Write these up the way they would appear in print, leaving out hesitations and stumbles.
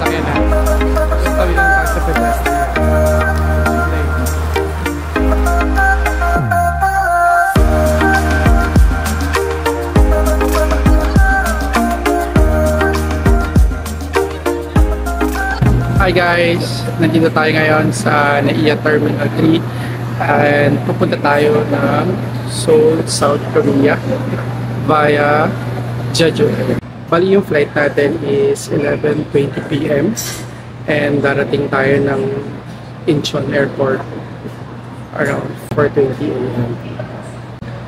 sasakyan na. Tawid lang tayo sa pedestrian. Hi guys! Nandito tayo ngayon sa NAIA Terminal 3 and pupunta tayo ng Seoul, South Korea via Jeju. Bali yung flight natin is 11:20 PM and darating tayo ng Incheon Airport around 4:20 AM.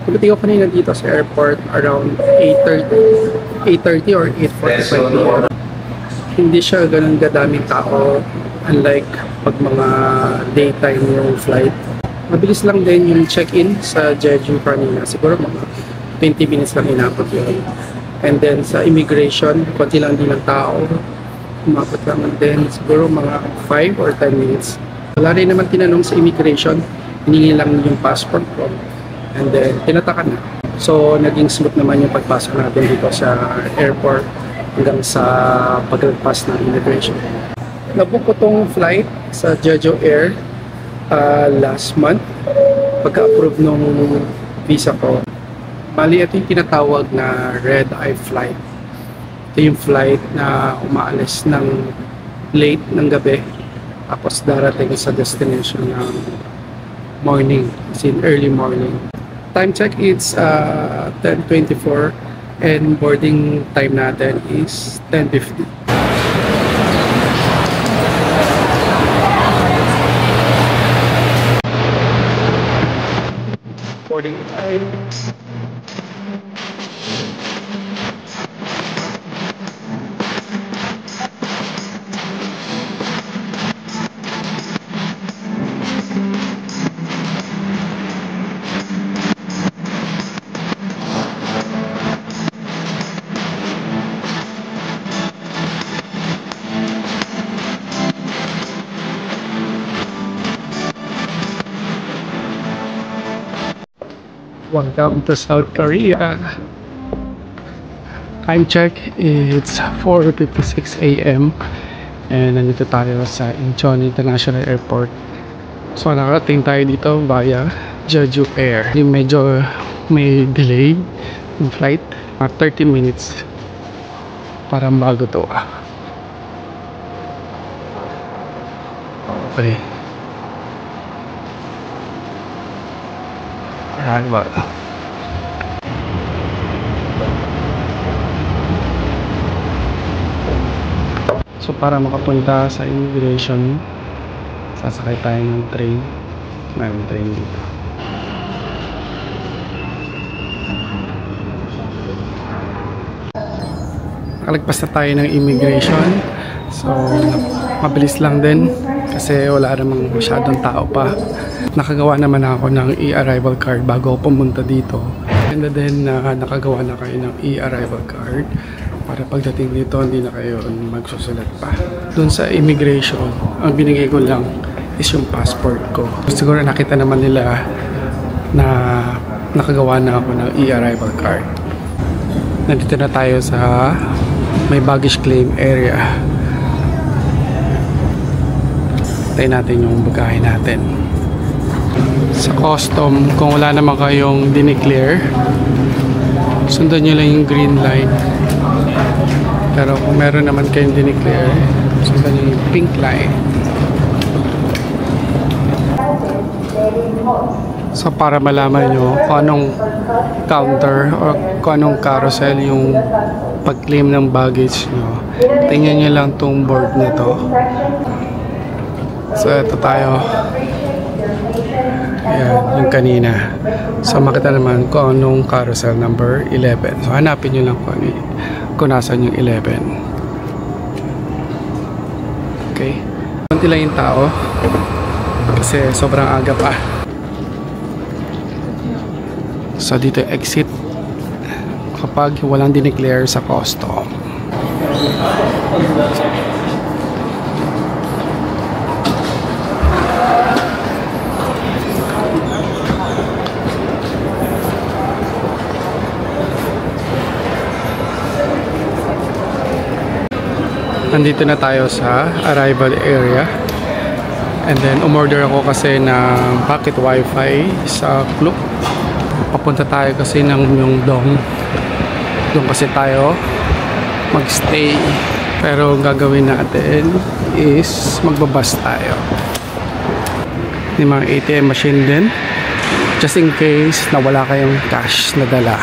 Pagdating ko kanina dito sa airport around 8:30 or 8:45 PM. Hindi siya ganun kadaming tao, unlike pag mga daytime yung flight. Mabilis lang din yung check-in sa Jeju kanina, siguro mga 20 minutes lang inabot yun. And then sa immigration, konti lang din ng tao, umabot lang din siguro mga 5 or 10 minutes. Wala rin naman tinanong sa immigration, hiningi lang yung passport ko, and then tinataka na. So naging smooth naman yung pagpasok natin dito sa airport hanggang sa paglagpas ng immigration. Nabook ko tong flight sa Jeju Air last month pagka-approve nung visa ko. Bali, ito yung tinatawag na Red Eye flight. Ito yung flight na umaalis ng late ng gabi tapos darating sa destination ng morning, as in early morning. Time check, it's 10:24 and boarding time natin is 10:50. Boarding time. Welcome to South Korea. Time check, it's 4:56 AM and nandito tayo sa Incheon International Airport. So nakarating tayo dito via Jeju Air. Yung medyo may delay yung flight, 30 minutes. Parang bago to Okay. Arrival. So para makapunta sa immigration, sasakay tayo ng train. Mayroong train dito. Nakalagpas na tayo ng immigration. So mabilis lang din kasi wala namang masyadong tao pa. Nakagawa naman ako ng e-arrival card bago ako pumunta dito. And then nakagawa na kayo ng e-arrival card para pagdating dito hindi na kayo magsusulat pa. Doon sa immigration, ang binigay ko lang is yung passport ko. Siguro nakita naman nila na nakagawa na ako ng e-arrival card. Nandito na tayo sa may baggage claim area. Tayo natin yung bagahe natin. Sa custom, kung wala naman kayong dineclare, sundan nyo lang yung green line. Pero kung meron naman kayong dineclare, sundan nyo yung pink line. So para malaman nyo kung anong counter o kung anong carousel yung pag-claim ng baggage nyo, tingnan nyo lang tong board na to. So ito tayo. Ayan, yung kanina. So makita naman kung anong carousel number 11. So hanapin nyo lang kung nasan yung 11. Okay. Kunti lang yung tao kasi sobrang aga pa. So dito exit kapag walang dineclare sa custom. Nandito na tayo sa arrival area. And then, umorder ako kasi ng pocket wifi sa Klook. Papunta tayo kasi ng Myeongdong. Doon kasi tayo magstay. Pero ang gagawin natin is magbabas tayo. May mga ATM machine din. Just in case na wala kayong cash na dala.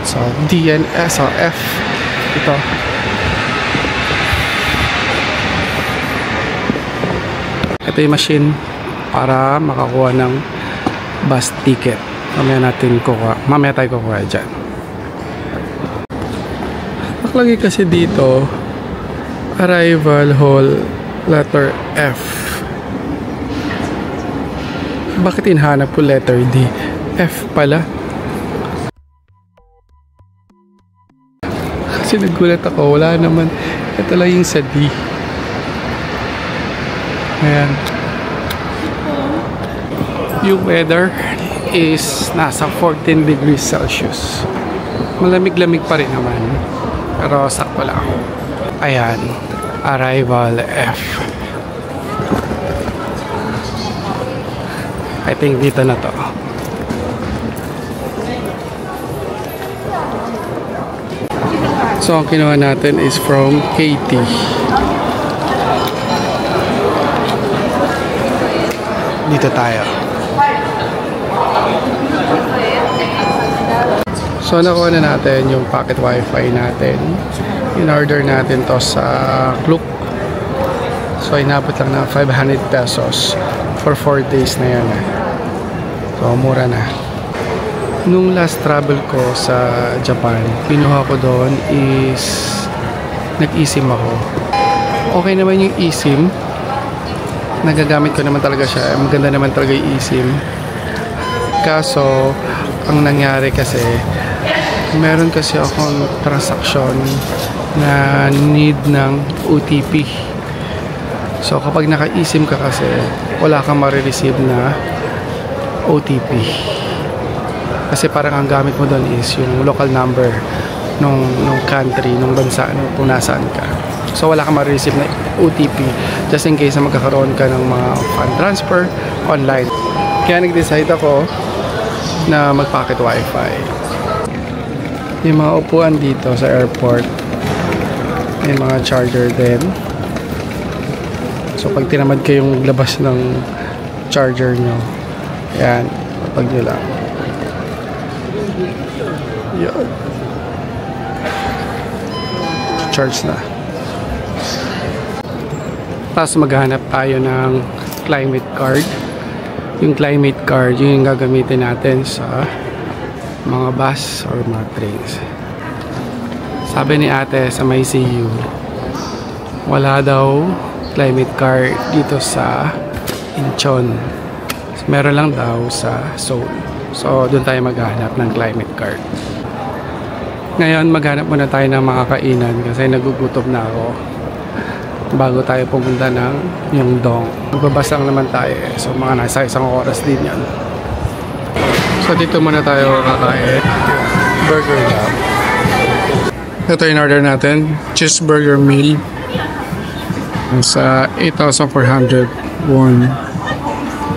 So, DNS o F. Ito. Ito yung machine para makakuha ng bus ticket. Mamaya tayo kukuha dyan. Nakalagay kasi dito, arrival hall letter F. Bakit hinahanap ko letter D? F pala. Kasi nagulat ako, wala naman. Ito lang yung sa D. Ayan. Yung weather is nasa 14 degrees Celsius. Malamig-lamig pa rin naman. Pero sakto lang. Ayan. Arrival F. I think dito na to. So, ang kinuha natin is from KT. Dito tayo. So, nakuha na natin yung pocket wifi natin. In-order natin to sa Klook. So, inabot lang na 500 pesos for 4 days na yan. So, mura na. Nung last travel ko sa Japan, pinuha ko doon is nag-eSIM ako. Okay naman yung eSIM. Nagagamit ko naman talaga siya. Maganda naman talaga yung eSIM. Kaso, ang nangyari kasi, meron kasi akong transaction na need ng OTP. So, kapag naka-eSIM ka kasi, wala kang marireceive na OTP. Kasi parang ang gamit mo doon is yung local number nung country, nung bansa, kung nasaan ka. So, wala kang ma-receive na OTP just in case na magkakaroon ka ng mga fund transfer online. Kaya nag-decide ako na mag-pocket wifi. Yung mga upuan dito sa airport, may mga charger din. So, pag tinamad kayong maglabas ng charger nyo, yan, pag nyo lang. Yan. Charge na. Tapos maghanap tayo ng climate card. Yung climate card, yun yung gagamitin natin sa mga bus or mga trains. Sabi ni ate sa may CU, wala daw climate card dito sa Incheon. Meron lang daw sa Seoul. So, doon tayo maghanap ng climate card. Ngayon, maghanap muna tayo ng mga kainan kasi nagugutom na ako bago tayo pumunta ng Myeongdong. Magbabas lang naman tayo eh. So, mga nasa 1 oras din yan. So, dito muna tayo kakain. Burger lang. Ito yung order natin. Cheeseburger meal. Sa 8,400 won.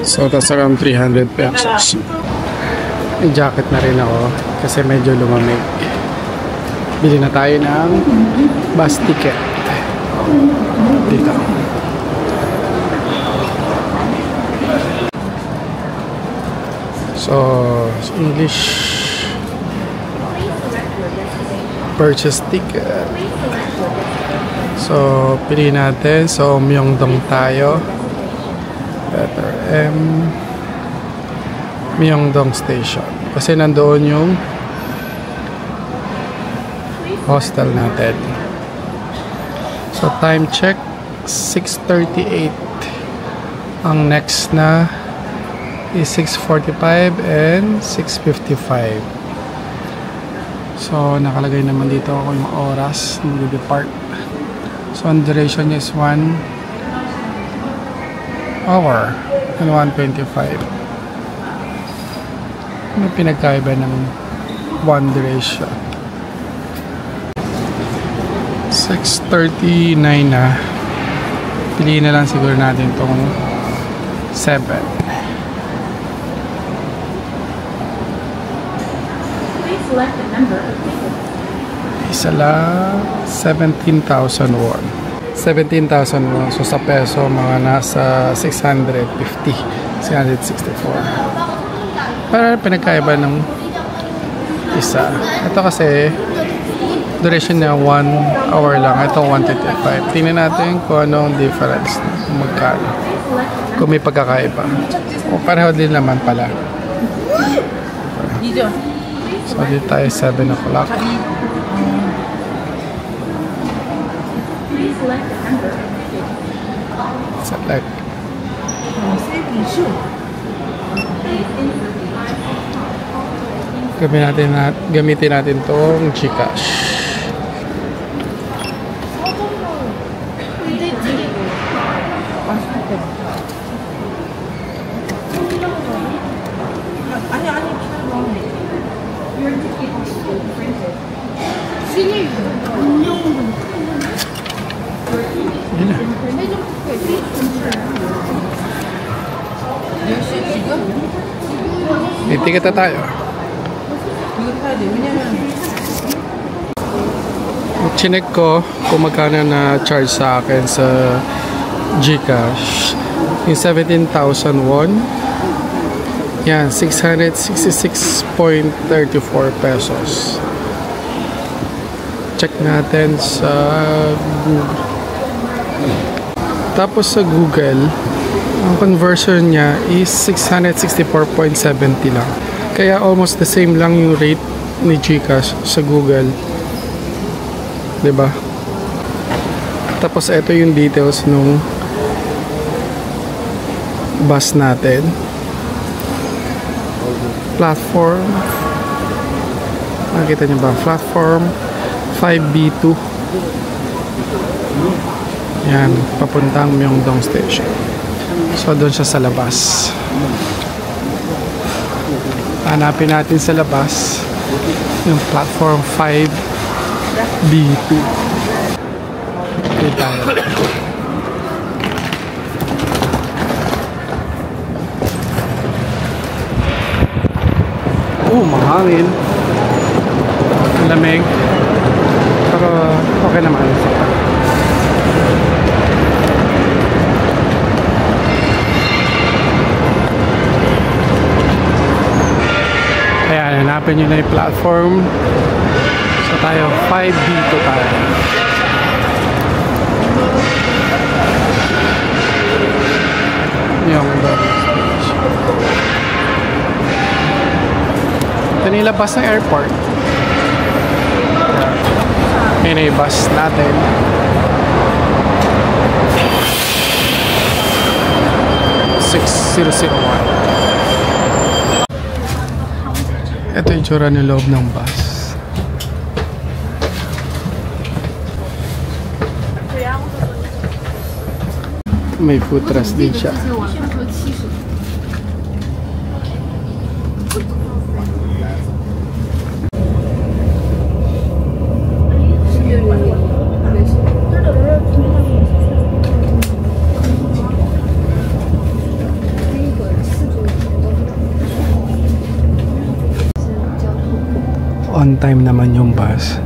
So, that's around 300 pesos. May jacket na rin ako kasi medyo lumamig. Bili na tayo ng bus ticket. Dito. So, English purchase ticket. So, pili natin. So, Myeongdong tayo. Letter M. Myeongdong Station. Kasi nandoon yung hostel natin. So, time check 6:38. Ang next na is 6:45 and 6:55. So, nakalagay naman dito ako yung oras ng mag-depart. So, ang duration is 1 hour and 1:25. Ano pinagkaiba ng one duration? 6:39 na. Piliin na lang siguro natin tong 7. Isa lang 17,000 won. 17,000 won. So sa peso, mga nasa 650. 664. Para pinagkaiba ng isa. Ito kasi duration niya 1 hour lang. Ito 1:35. Tingnan natin kung anong difference. Kung magkano. Kung may pagkakaiba. O pareho din naman pala. So dito tayo 7 o'clock. Select. Gamitin natin tong GCash. Ticket na tayo. Chinek ko kung magkano na charge sa akin sa GCash. Yung 17,000 won. Yan, 666.34 pesos. Check natin sa Google. Tapos sa Google, ang conversion niya is 664.70 lang. Kaya almost the same lang yung rate ni GCash sa Google. 'Di ba? Tapos ito yung details nung bus natin. Platform. Nakita niyo ba? Platform 5B2. Yan, papuntang Myeongdong Station. So, doon siya sa labas. Hanapin natin sa labas yung platform 5B2. Okay tayo. Mahangin. Lamig. Pero, okay naman. Ayan, hanapin nyo na yung platform. So tayo, 5B2 tayo. Yung ito nilabas ng airport. Yun na yung bus natin. Ito yung tsura ng loob ng bus. May footrest din siya. On time naman yung bus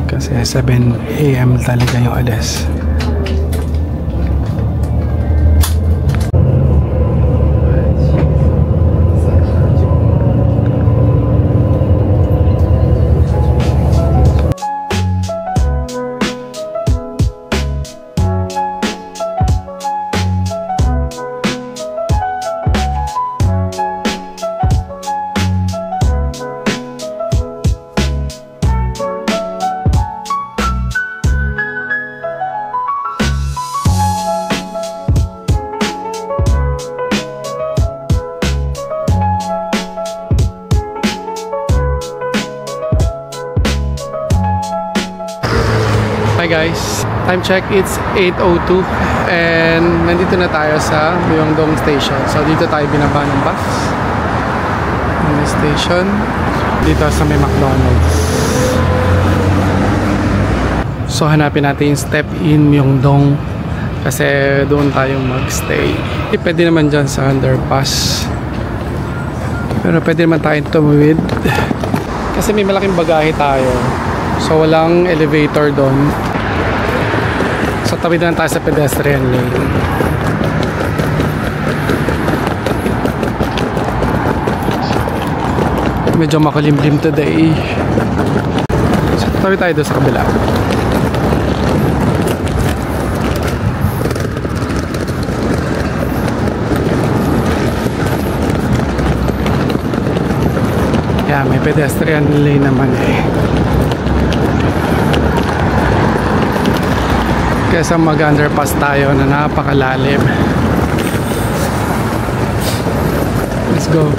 kasi 7 AM talaga yung alis. Hi guys, time check, it's 8:02 and nandito na tayo sa Myeongdong Station. So dito tayo binaba ng bus ng station dito sa may McDonald's. So hanapin natin yung Step In Myeongdong kasi doon tayo magstay. Pwede naman dyan sa underpass, pero pwede naman tayong tumawid kasi may malaking bagahe tayo, so walang elevator doon. So tawid na tayo sa pedestrian lane. Medyo makulimlim today, so tawid tayo doon sa kabila. Yeah, may pedestrian lane naman eh. Kesa mag-underpass tayo na napakalalim. Let's go.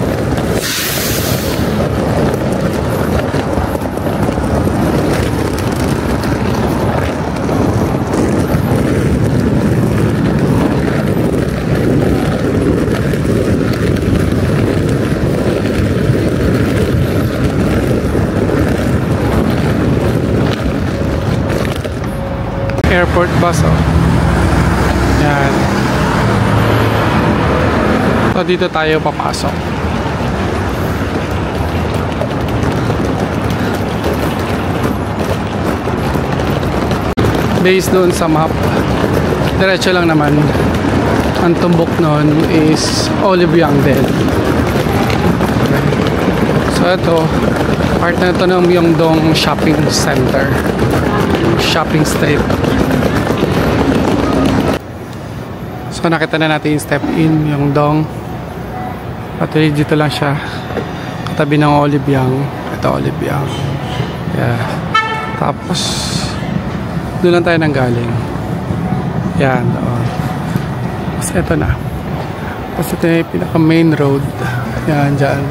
Airport bus, oh. Yan. So dito tayo papasok. Based doon sa map, diretso lang naman. Ang tumbok nun is Olibyang din. So ito, part na ito ng Myeongdong Shopping Center, shopping state. So nakita na natin yung Step In Myeongdong. Actually dito lang siya, katabi ng Olibyang. Ito Olibyang. Yeah. Tapos doon lang tayo nang galing. Yan, doon. Tapos ito na. Tapos ito yung pinaka main road. Yan, dyan.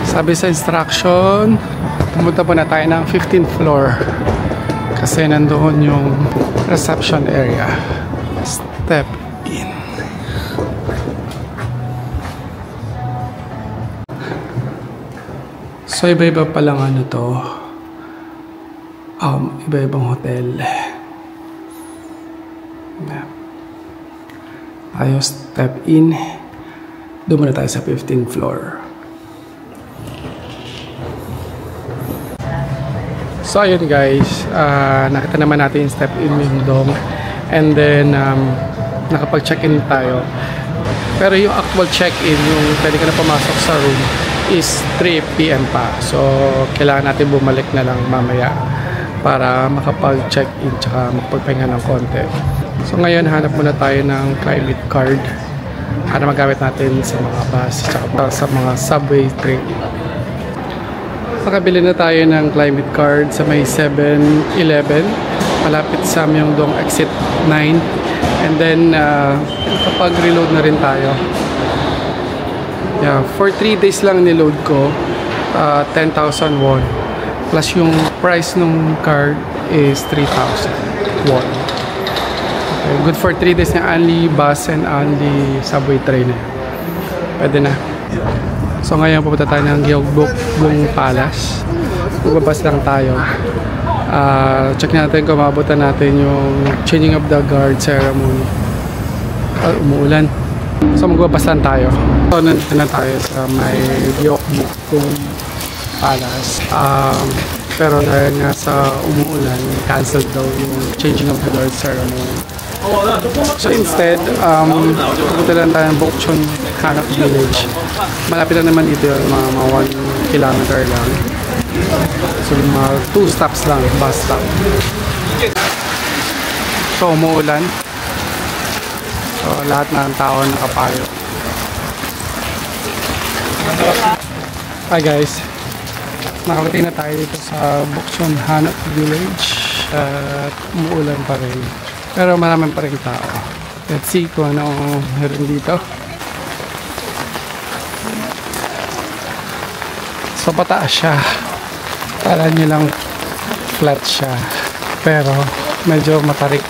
Sabi sa instruction, pumunta po na tayo ng 15th floor kasi nandoon yung reception area. Step In. So iba-iba palang ano to, iba-ibang hotel. Tayo Step In. Doon muna tayo sa 15th floor. So ayun guys, nakita naman natin yung Step In Myeongdong, and then nakapag-check-in tayo. Pero yung actual check-in, yung pwede ka na pumasok sa room, is 3 PM pa. So kailangan natin bumalik na lang mamaya para makapag-check-in tsaka makapagpahinga ng konti. So ngayon hanap muna tayo ng climate card para magamit natin sa mga bus tsaka sa mga subway train. Nakabili na tayo ng climate card sa may 7-Eleven malapit sa Myeongdong exit 9, and then kapag reload na rin tayo. Yeah, for 3 days lang niload ko, 10,000 won plus yung price ng card is 3,000 won. Okay, good for 3 days na only bus and only subway train. Pwede na. So ngayon pupunta tayo ng Gyeongbokgung Palace. Magbabas lang tayo. Check natin kung maabutan natin yung changing of the guard ceremony. Umuulan. So magbabas lang tayo. So nandito na tayo sa may Gyeongbokgung Palace. Pero dahil nga sa umuulan, cancelled daw yung changing of the guard ceremony. So instead, pupunta lang tayo ng Bokchon Hanok Village. Malapit lang naman dito yun, mga 1 kilometer lang. So mga 2 stops lang, bus stop. So umuulan. So lahat ng tao nakapayo. Hi guys, nakarating na tayo dito sa Bokchon Hanok Village at umuulan pa rin. Pero maraming pa rin tao. Let's see kung ano meron dito. So pataas siya. Kala nyo lang flat siya. Pero medyo matarik.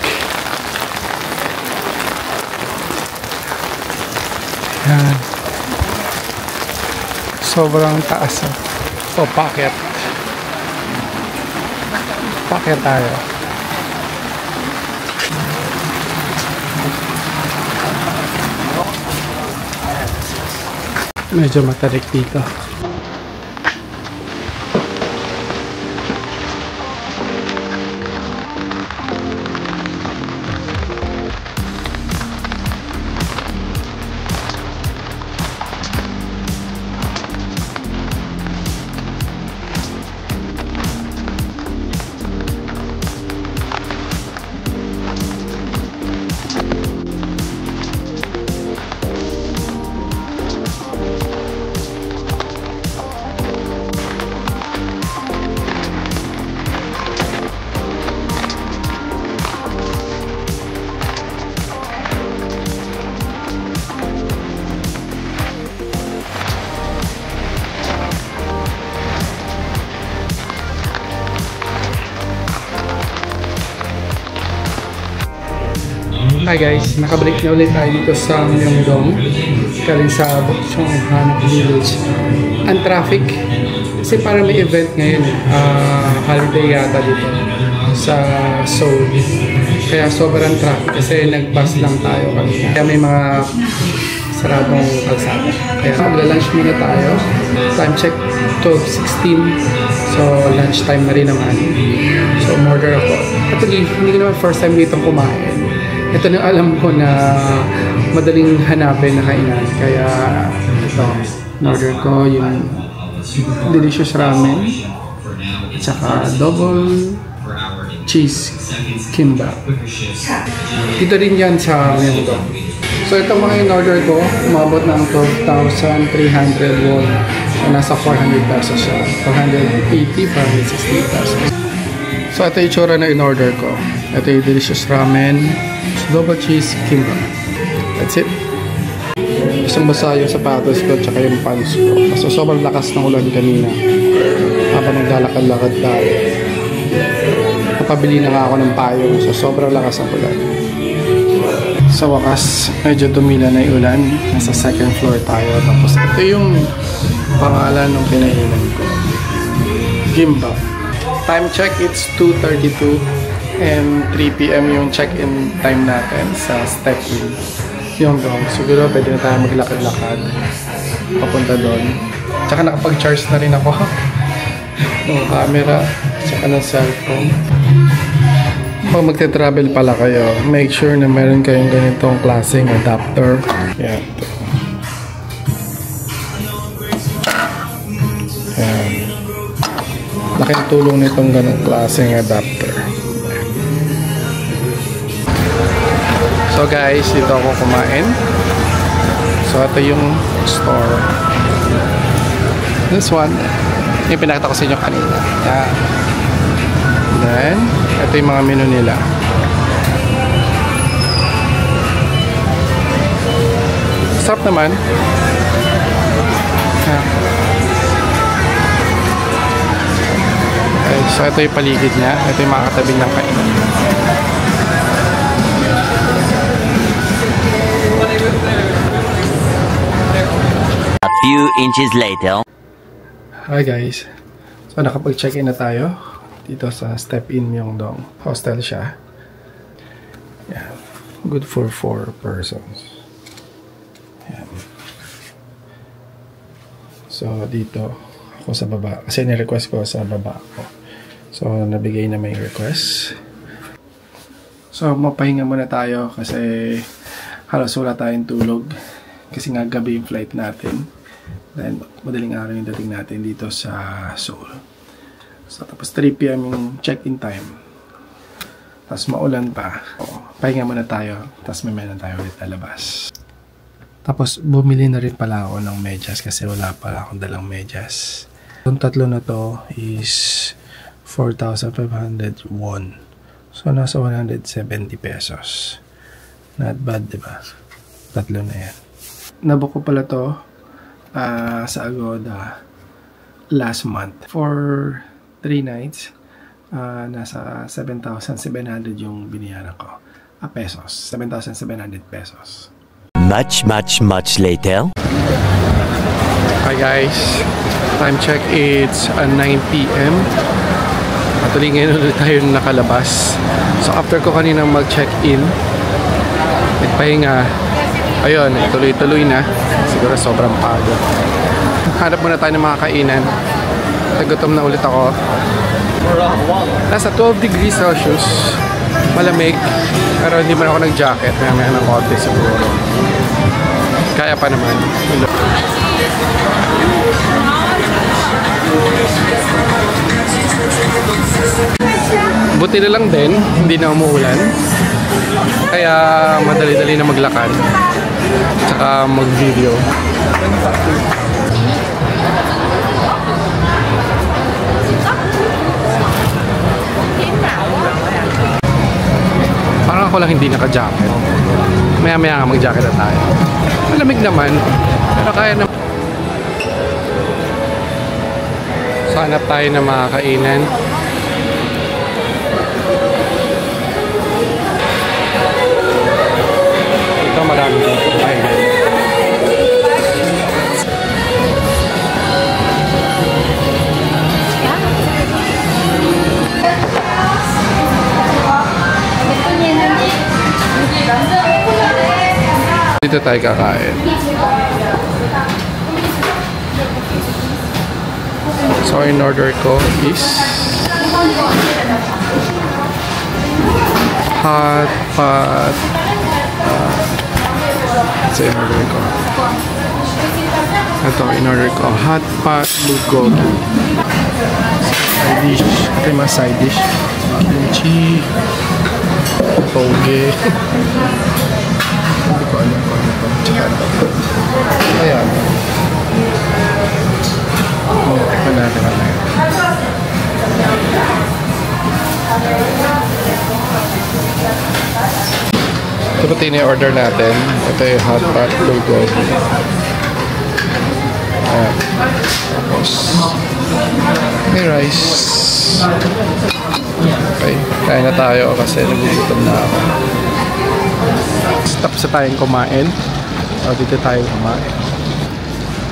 Yan. Sobrang taas. So paakyat. Pakyat tayo. Medyo matarik dito. Hi guys, nakabalik na ulit tayo dito sa Myeongdong galing sa Bukchongan Village. Ang traffic kasi para may event ngayon, holiday yata dito sa Seoul, kaya sobrang traffic kasi nag-bus lang tayo kanina, kaya may mga saradong kalsada, kaya magla-lunch muna tayo. Time check 12:16, so lunch time na rin naman, so order ako. Actually, hindi ko naman first time dito kumain. Ito na alam ko na madaling hanapin na kainan. Kaya ito, order ko yung delicious ramen at saka double cheese kimbap. Dito rin yan sa Myeongdong. So ito mga in-order ko, umabot ng 12,300 won. So nasa 400 pesos siya. 480, 460 pesos. So ito yung tsura na in-order ko. Ito yung delicious ramen, double cheese kimbap. That's it. Basang-basa yung sapatos ko tsaka yung pants ko. Kasi sobrang lakas ng ulan kanina. Habang naglalakad-lakad tayo. Napabili na nga ako ng payong. So sobrang lakas ng ulan. Sa wakas, medyo tumila na yung ulan. Nasa second floor tayo. Tapos ito yung pangalan ng pinainan ko. Kimbap. Time check, it's 2:32. And 3 PM yung check-in time natin sa Step-In Myeongdong. Siguro pwede na tayo maglakad-lakad papunta doon. Tsaka nakapag-charge na rin ako ng camera tsaka ng cellphone. Pag magte-travel pala kayo, make sure na meron kayong ganitong klaseng adapter. Yan. Yan. Laking tulong nitong ganong klaseng adapter. So guys, dito ako kumain. So ito yung store. This one, yung pinakita ko sa inyo kanina. Yeah. Then, ito yung mga menu nila. Sarap naman. Yeah. Okay, so ito yung paligid niya. Ito yung mga katabi ng kainan. A few inches later. Hi guys. So nakapag-check-in na tayo dito sa Step-In Myeongdong. Hostel siya. Yeah. Good for 4 persons. Yeah. So dito ako sa baba. Kasi ni-request ko sa baba ako. So nabigay na may request. So mapahinga muna tayo kasi halos wala tayong tulog. Kasi nga gabi yung flight natin. Then madaling araw yung dating natin dito sa Seoul. So tapos 3 PM yung check-in time. Tapos maulan pa. Pahinga muna tayo. Tapos mamaya na tayo ulit lalabas. Tapos bumili na rin pala ako ng medyas kasi wala pala akong dalang medyas. Yung tatlo na to is 4,500 won. So nasa 170 pesos. Not bad, diba? Tatlo na yan. Nabook ko pala to sa Agoda last month for 3 nights. Nasa 7,700 yung binayaran ko. Pesos. 7,700 pesos. Much later. Hi guys. Time check, it's 9 PM. Actually, ngayon ulit tayo nakalabas. So, after ko kanina mag-check-in, nagpahinga. Ayun, tuloy-tuloy na. Siguro sobrang pagod. Hanap muna tayo ng mga kainan. Nagutom na ulit ako. Nasa 12 degrees Celsius. Malamig. Pero hindi man ako nag-jacket. May ng konti siguro. Kaya pa naman. Buti na lang din, hindi na umuulan. Kaya madali-dali na maglakad. Tsaka mag-video. Parang ako lang hindi naka-jacket. Maya-maya nga mag-jacket na tayo. Malamig naman. Pero kaya naman. So, hanap tayo ng mga kainan. Ito marami dito kainan. Dito tayo kakain. So, in order ko is hot pot. Ito in order ko. Ito in order ko. Hot pot bulgogi. Side dish. Ito yung mga side dish. Kimchi. Toge. Hindi ko alam kung ano ito. Ayan. Ito natin ang ngayon. Ito pati ni-order natin. Ito yung hot pot bulgogi. Ayan. Tapos may rice. Okay. Kain na tayo kasi nagugutom na ako. Tapos na tayong kumain. O, dito tayo kumain.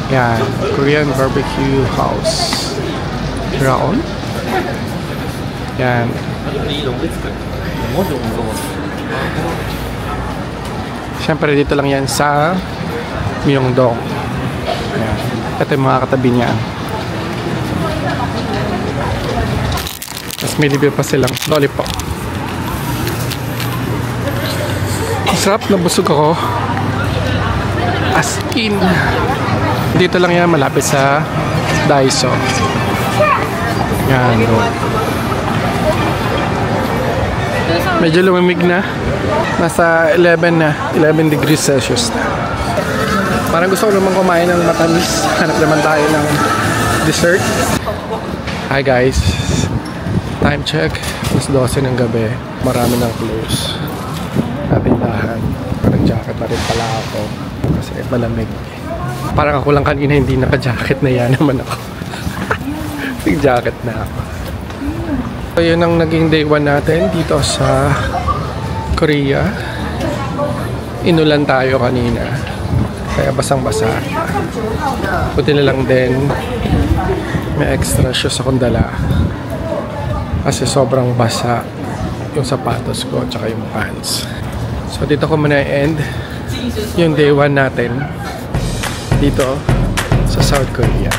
Yan. Korean Barbecue House. Raon. Yan. Siyempre dito lang yan sa Myeongdong. Yan. Ito yung mga katabi niya. Tapos may libre pa silang lollipop. Sarap, nabusog ako. As in. Dito lang yan, malapit sa Daiso. Yan. Medyo lumamig na. Nasa 11 na. 11 degrees Celsius na. Parang gusto ko naman kumain ng matamis. Hanap naman tayo ng dessert. Hi guys. Time check. Mas 12 ng gabi. Marami ng close. Natindahan. Parang jacket na rin pala ako. Kasi malamig. Parang ako lang kanina hindi naka-jacket na yan naman ako. Nag-jacket na ako. So yun ang naging day 1 natin dito sa Korea. Inulan tayo kanina. Kaya basang-basa. Buti na lang din may extra shoes akong dala. Kasi sobrang basa yung sapatos ko at saka yung pants. So dito ko muna i-end yung day 1 natin dito sa South Korea.